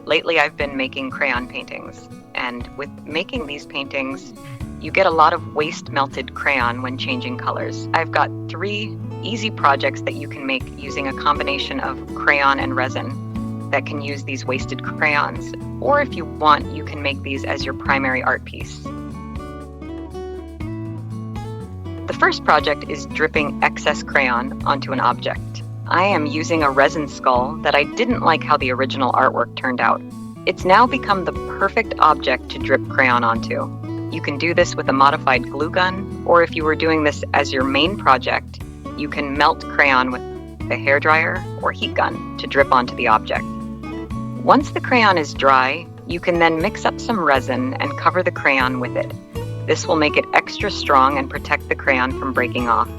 Lately I've been making crayon paintings, and with making these paintings, you get a lot of waste melted crayon when changing colors. I've got 3 easy projects that you can make using a combination of crayon and resin that can use these wasted crayons, or if you want, you can make these as your primary art piece. The first project is dripping excess crayon onto an object. I am using a resin skull that I didn't like how the original artwork turned out. It's now become the perfect object to drip crayon onto. You can do this with a modified glue gun, or if you were doing this as your main project, you can melt crayon with a hairdryer or heat gun to drip onto the object. Once the crayon is dry, you can then mix up some resin and cover the crayon with it. This will make it extra strong and protect the crayon from breaking off.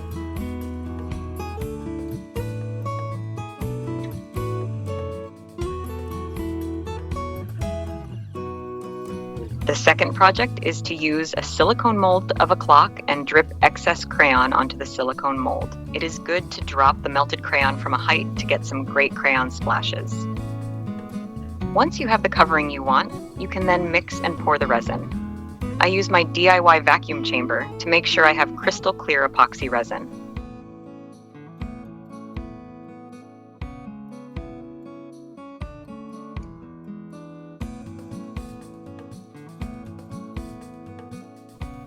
The second project is to use a silicone mold of a clock and drip excess crayon onto the silicone mold. It is good to drop the melted crayon from a height to get some great crayon splashes. Once you have the covering you want, you can then mix and pour the resin. I use my DIY vacuum chamber to make sure I have crystal clear epoxy resin.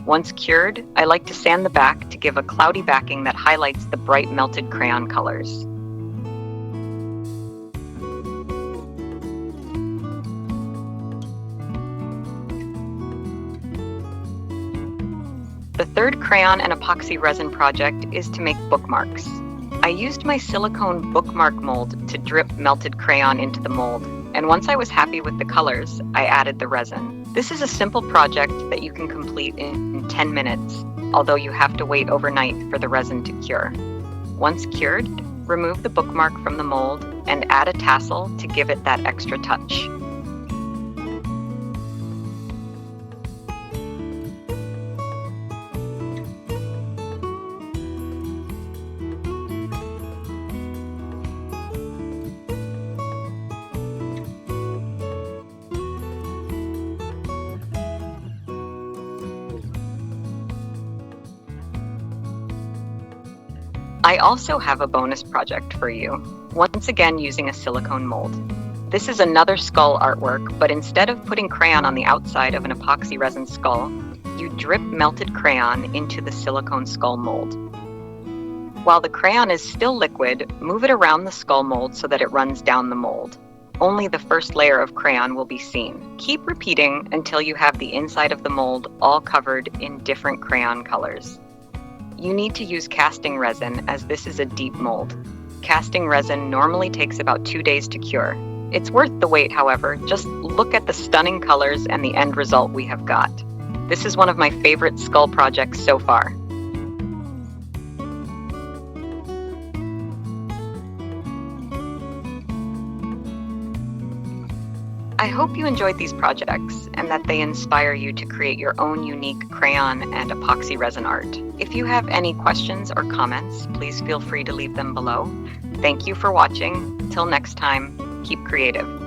Once cured, I like to sand the back to give a cloudy backing that highlights the bright melted crayon colors. The third crayon and epoxy resin project is to make bookmarks. I used my silicone bookmark mold to drip melted crayon into the mold, and once I was happy with the colors, I added the resin. This is a simple project that you can complete in 10 minutes, although you have to wait overnight for the resin to cure. Once cured, remove the bookmark from the mold and add a tassel to give it that extra touch. I also have a bonus project for you, once again using a silicone mold. This is another skull artwork, but instead of putting crayon on the outside of an epoxy resin skull, you drip melted crayon into the silicone skull mold. While the crayon is still liquid, move it around the skull mold so that it runs down the mold. Only the first layer of crayon will be seen. Keep repeating until you have the inside of the mold all covered in different crayon colors. You need to use casting resin as this is a deep mold. Casting resin normally takes about 2 days to cure. It's worth the wait, however. Just look at the stunning colors and the end result we have got. This is one of my favorite skull projects so far. I hope you enjoyed these projects and that they inspire you to create your own unique crayon and epoxy resin art. If you have any questions or comments, please feel free to leave them below. Thank you for watching. Till next time, keep creative.